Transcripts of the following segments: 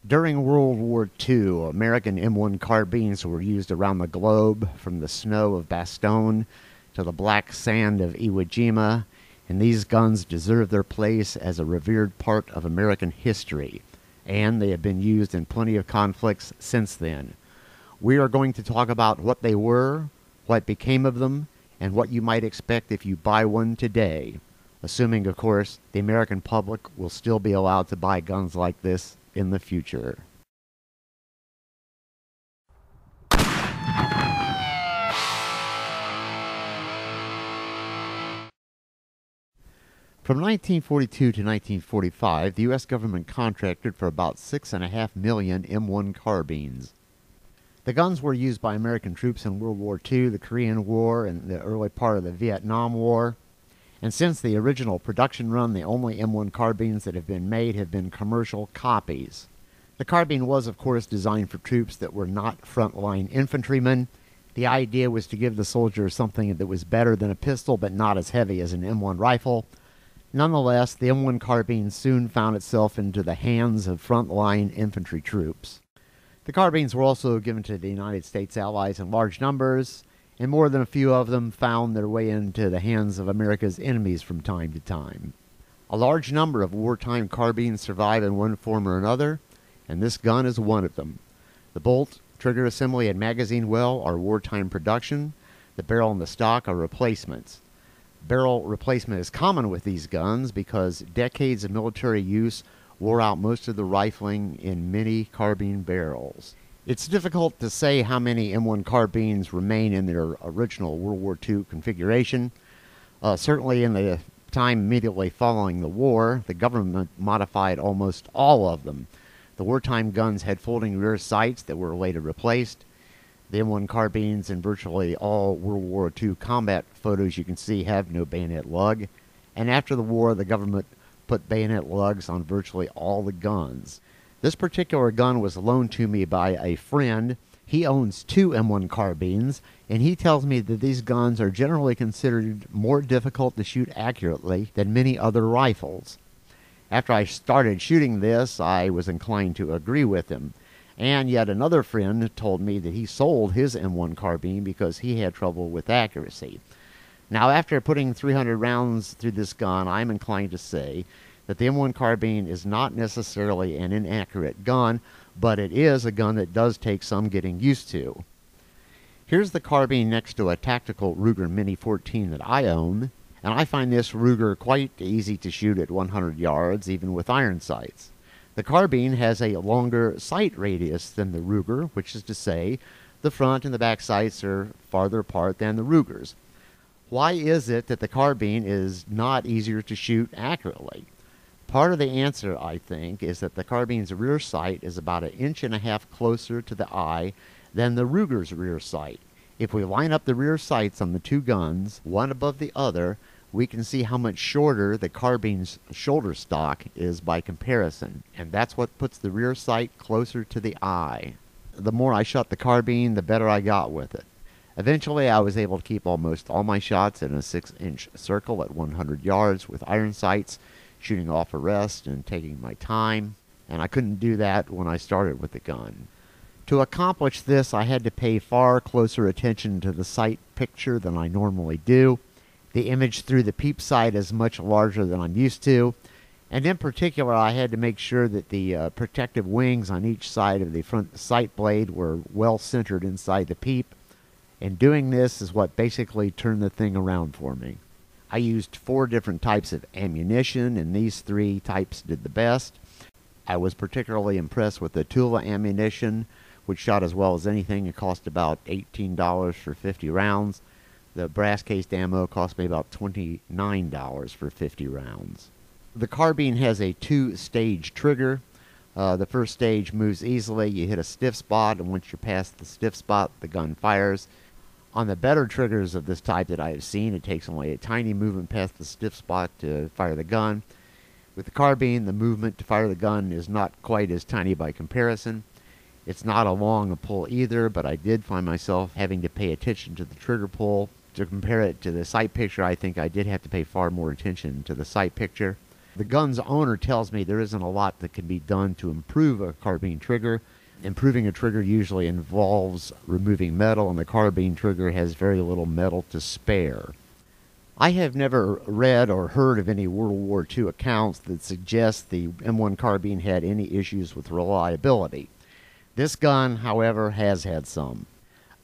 During World War II, American M1 carbines were used around the globe, from the snow of Bastogne to the black sand of Iwo Jima, and these guns deserve their place as a revered part of American history, and they have been used in plenty of conflicts since then. We are going to talk about what they were, what became of them, and what you might expect if you buy one today, assuming, of course, the American public will still be allowed to buy guns like this in the future. From 1942 to 1945, the U.S. government contracted for about 6.5 million M1 carbines. The guns were used by American troops in World War II, the Korean War, and the early part of the Vietnam War. And since the original production run, the only M1 carbines that have been made have been commercial copies. The carbine was, of course, designed for troops that were not frontline infantrymen. The idea was to give the soldier something that was better than a pistol, but not as heavy as an M1 rifle. Nonetheless, the M1 carbine soon found itself into the hands of frontline infantry troops. The carbines were also given to the United States allies in large numbers, and more than a few of them found their way into the hands of America's enemies from time to time. A large number of wartime carbines survive in one form or another, and this gun is one of them. The bolt, trigger assembly, and magazine well are wartime production. The barrel and the stock are replacements. Barrel replacement is common with these guns because decades of military use wore out most of the rifling in many carbine barrels. It's difficult to say how many M1 carbines remain in their original World War II configuration. Certainly in the time immediately following the war, the government modified almost all of them. The wartime guns had folding rear sights that were later replaced. The M1 carbines in virtually all World War II combat photos you can see have no bayonet lug. And after the war, the government put bayonet lugs on virtually all the guns. This particular gun was loaned to me by a friend. He owns two M1 carbines, and he tells me that these guns are generally considered more difficult to shoot accurately than many other rifles. After I started shooting this, I was inclined to agree with him. And yet another friend told me that he sold his M1 carbine because he had trouble with accuracy. Now, after putting 300 rounds through this gun, I'm inclined to say that the M1 carbine is not necessarily an inaccurate gun, but it is a gun that does take some getting used to. Here's the carbine next to a tactical Ruger Mini 14 that I own, and I find this Ruger quite easy to shoot at 100 yards, even with iron sights. The carbine has a longer sight radius than the Ruger, which is to say, the front and the back sights are farther apart than the Rugers. Why is it that the carbine is not easier to shoot accurately? Part of the answer, I think, is that the carbine's rear sight is about 1.5 inches closer to the eye than the Ruger's rear sight. If we line up the rear sights on the two guns, one above the other, we can see how much shorter the carbine's shoulder stock is by comparison, and that's what puts the rear sight closer to the eye. The more I shot the carbine, the better I got with it. Eventually, I was able to keep almost all my shots in a 6-inch circle at 100 yards with iron sights, shooting off a rest and taking my time, and I couldn't do that when I started with the gun. To accomplish this, I had to pay far closer attention to the sight picture than I normally do. The image through the peep sight is much larger than I'm used to, and in particular, I had to make sure that the protective wings on each side of the front sight blade were well centered inside the peep. And doing this is what basically turned the thing around for me. I used 4 different types of ammunition, and these 3 types did the best. I was particularly impressed with the Tula ammunition, which shot as well as anything. It cost about $18 for 50 rounds. The brass-cased ammo cost me about $29 for 50 rounds. The carbine has a 2-stage trigger. The first stage moves easily. You hit a stiff spot, and once you're past the stiff spot, the gun fires. On the better triggers of this type that I have seen, it takes only a tiny movement past the stiff spot to fire the gun. With the carbine, the movement to fire the gun is not quite as tiny by comparison. It's not a long pull either, but I did find myself having to pay attention to the trigger pull. To compare it to the sight picture, I think I did have to pay far more attention to the sight picture. The gun's owner tells me there isn't a lot that can be done to improve a carbine trigger. Improving a trigger usually involves removing metal, and the carbine trigger has very little metal to spare. I have never read or heard of any World War II accounts that suggest the M1 carbine had any issues with reliability. This gun, however, has had some.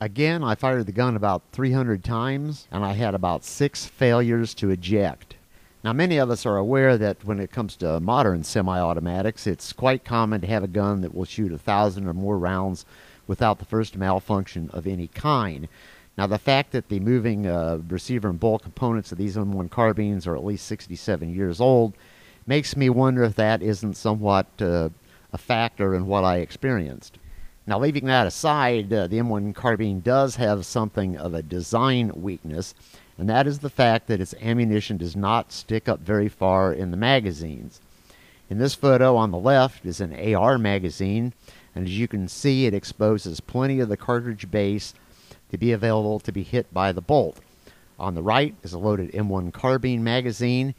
Again, I fired the gun about 300 times, and I had about 6 failures to eject. Now, many of us are aware that when it comes to modern semi-automatics, it's quite common to have a gun that will shoot 1,000 or more rounds without the first malfunction of any kind. Now, the fact that the moving receiver and bolt components of these M1 carbines are at least 67 years old makes me wonder if that isn't somewhat a factor in what I experienced. Now, leaving that aside, the M1 carbine does have something of a design weakness, and that is the fact that its ammunition does not stick up very far in the magazines. In this photo on the left is an AR magazine, and as you can see, it exposes plenty of the cartridge base to be available to be hit by the bolt. On the right is a loaded M1 carbine magazine,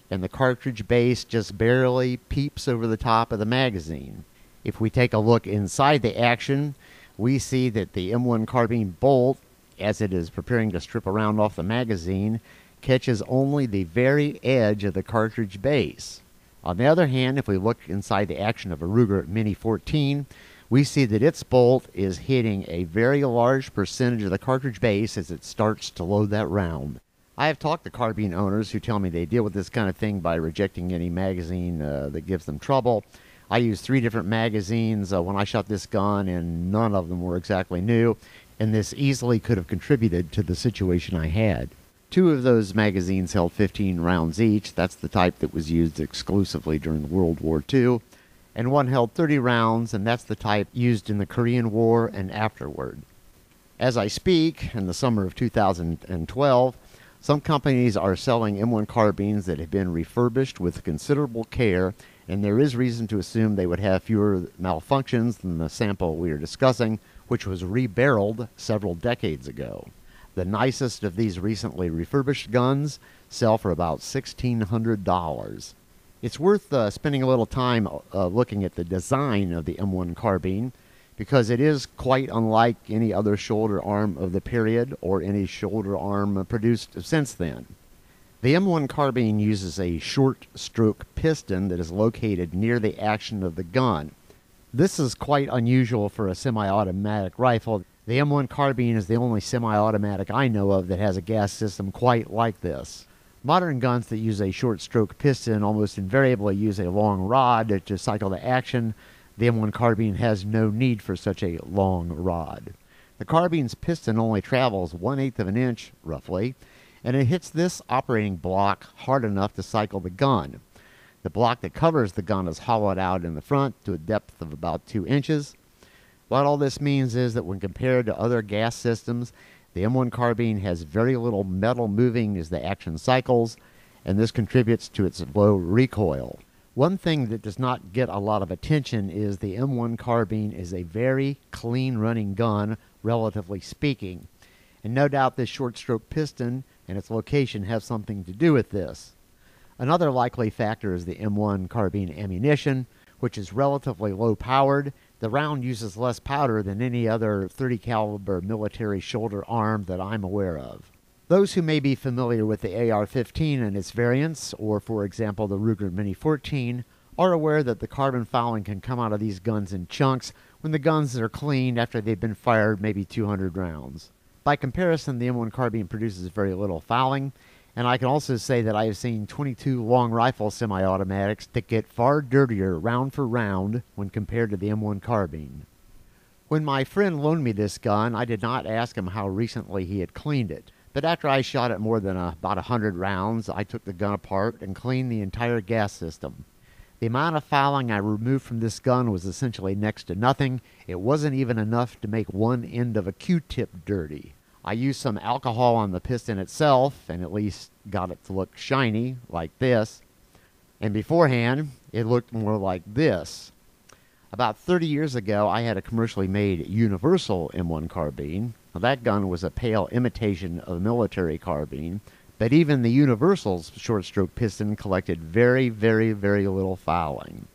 and the cartridge base just barely peeps over the top of the magazine. If we take a look inside the action, we see that the M1 carbine bolt, as it is preparing to strip a round off the magazine, catches only the very edge of the cartridge base. On the other hand, if we look inside the action of a Ruger Mini 14, we see that its bolt is hitting a very large percentage of the cartridge base as it starts to load that round. I have talked to carbine owners who tell me they deal with this kind of thing by rejecting any magazine that gives them trouble. I used 3 different magazines when I shot this gun, and none of them were exactly new, and this easily could have contributed to the situation I had. 2 of those magazines held 15 rounds each. That's the type that was used exclusively during World War II. And 1 held 30 rounds, and that's the type used in the Korean War and afterward. As I speak, in the summer of 2012, some companies are selling M1 carbines that have been refurbished with considerable care, and there is reason to assume they would have fewer malfunctions than the sample we are discussing, which was rebarreled several decades ago. The nicest of these recently refurbished guns sell for about $1,600. It's worth spending a little time looking at the design of the M1 carbine, because it is quite unlike any other shoulder arm of the period or any shoulder arm produced since then. The M1 carbine uses a short stroke piston that is located near the action of the gun. This is quite unusual for a semi-automatic rifle. The M1 carbine is the only semi-automatic I know of that has a gas system quite like this. Modern guns that use a short stroke piston almost invariably use a long rod to cycle the action. The M1 carbine has no need for such a long rod. The carbine's piston only travels 1/8 of an inch, roughly, and it hits this operating block hard enough to cycle the gun. The block that covers the gun is hollowed out in the front to a depth of about 2 inches. What all this means is that when compared to other gas systems, the M1 carbine has very little metal moving as the action cycles, and this contributes to its low recoil. One thing that does not get a lot of attention is the M1 carbine is a very clean running gun, relatively speaking. And no doubt this short stroke piston and its location have something to do with this. Another likely factor is the M1 carbine ammunition, which is relatively low powered. The round uses less powder than any other .30 caliber military shoulder arm that I'm aware of. Those who may be familiar with the AR-15 and its variants, or for example the Ruger Mini 14, are aware that the carbon fouling can come out of these guns in chunks when the guns are cleaned after they've been fired maybe 200 rounds. By comparison, the M1 carbine produces very little fouling, and I can also say that I have seen 22 long rifle semi-automatics that get far dirtier round for round when compared to the M1 carbine. When my friend loaned me this gun, I did not ask him how recently he had cleaned it, but after I shot it more than about 100 rounds, I took the gun apart and cleaned the entire gas system. The amount of fouling I removed from this gun was essentially next to nothing. It wasn't even enough to make one end of a Q-tip dirty. I used some alcohol on the piston itself and at least got it to look shiny, like this. And beforehand, it looked more like this. About 30 years ago, I had a commercially made Universal M1 carbine. Now, that gun was a pale imitation of a military carbine, But even the Universal's short-stroke piston collected very, very, very little fouling.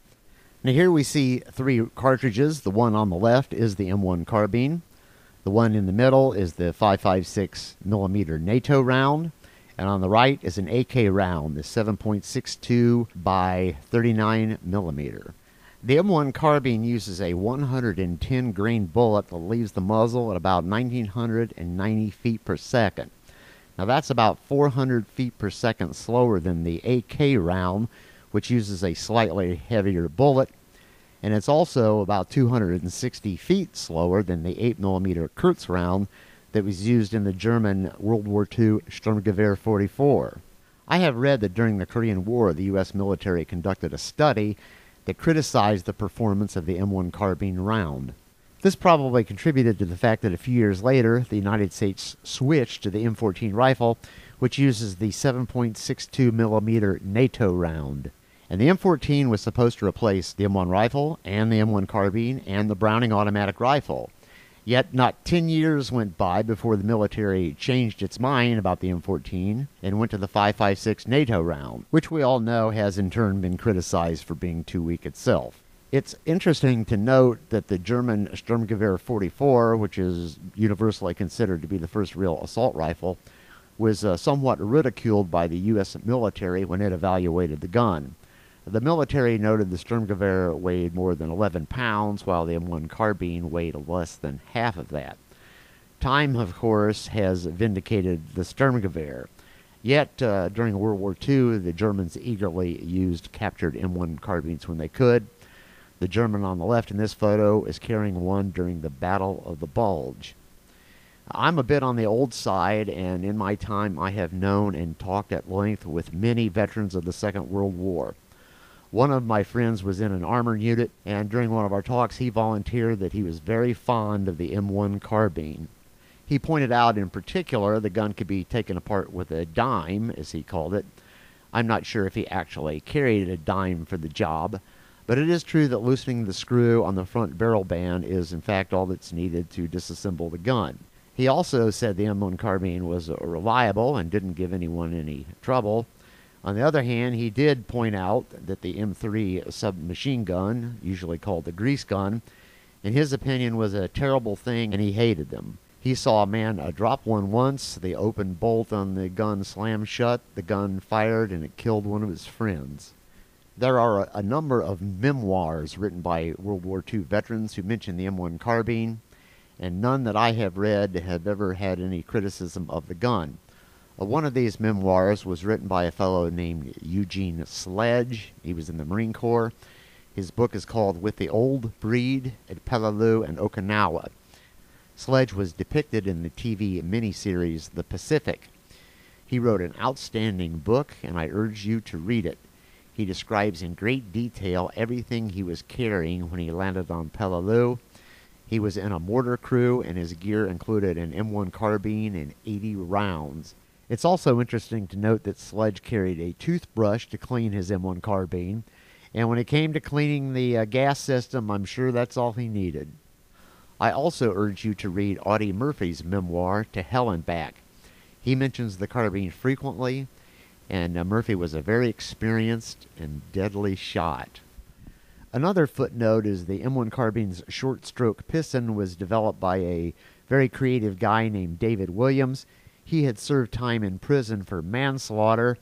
Now here we see three cartridges. The one on the left is the M1 Carbine. The one in the middle is the 5.56mm NATO round. And on the right is an AK round, the 7.62 by 39mm. The M1 Carbine uses a 110 grain bullet that leaves the muzzle at about 1990 feet per second. Now that's about 400 feet per second slower than the AK round, which uses a slightly heavier bullet, and it's also about 260 feet slower than the 8mm Kurz round that was used in the German World War II Sturmgewehr 44. I have read that during the Korean War, the U.S. military conducted a study that criticized the performance of the M1 Carbine round. This probably contributed to the fact that a few years later, the United States switched to the M14 rifle, which uses the 7.62mm NATO round. And the M14 was supposed to replace the M1 rifle and the M1 Carbine and the Browning automatic rifle. Yet not 10 years went by before the military changed its mind about the M14 and went to the 5.56 NATO round, which we all know has in turn been criticized for being too weak itself. It's interesting to note that the German Sturmgewehr 44, which is universally considered to be the first real assault rifle, was somewhat ridiculed by the U.S. military when it evaluated the gun. The military noted the Sturmgewehr weighed more than 11 pounds, while the M1 Carbine weighed less than half of that. Time, of course, has vindicated the Sturmgewehr. Yet, during World War II, the Germans eagerly used captured M1 carbines when they could. The German on the left in this photo is carrying one during the Battle of the Bulge. I'm a bit on the old side, and in my time I have known and talked at length with many veterans of the Second World War. One of my friends was in an armored unit, and during one of our talks he volunteered that he was very fond of the M1 Carbine. He pointed out in particular the gun could be taken apart with a dime, as he called it. I'm not sure if he actually carried a dime for the job, but it is true that loosening the screw on the front barrel band is in fact all that's needed to disassemble the gun. He also said the M1 Carbine was reliable and didn't give anyone any trouble. On the other hand, he did point out that the M3 submachine gun, usually called the grease gun, in his opinion was a terrible thing and he hated them. He saw a man drop one once, the open bolt on the gun slammed shut, the gun fired, and it killed one of his friends. There are a number of memoirs written by World War II veterans who mention the M1 Carbine, and none that I have read have ever had any criticism of the gun. One of these memoirs was written by a fellow named Eugene Sledge. He was in the Marine Corps. His book is called With the Old Breed at Peleliu and Okinawa. Sledge was depicted in the TV miniseries The Pacific. He wrote an outstanding book, and I urge you to read it. He describes in great detail everything he was carrying when he landed on Peleliu. He was in a mortar crew, and his gear included an M1 Carbine and 80 rounds. It's also interesting to note that Sledge carried a toothbrush to clean his M1 Carbine, and when it came to cleaning the gas system, I'm sure that's all he needed. I also urge you to read Audie Murphy's memoir, To Hell and Back. He mentions the carbine frequently, and Murphy was a very experienced and deadly shot. Another footnote is the M1 Carbine's short-stroke piston was developed by a very creative guy named David Williams. He had served time in prison for manslaughter,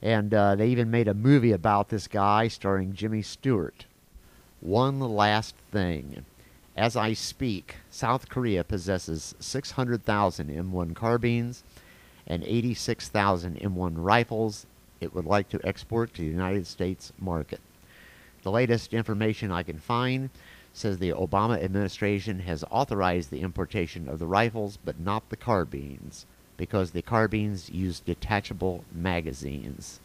and they even made a movie about this guy starring Jimmy Stewart. One last thing. As I speak, South Korea possesses 600,000 M1 carbines and 86,000 M1 rifles it would like to export to the United States market. The latest information I can find says the Obama administration has authorized the importation of the rifles but not the carbines, because the carbines use detachable magazines.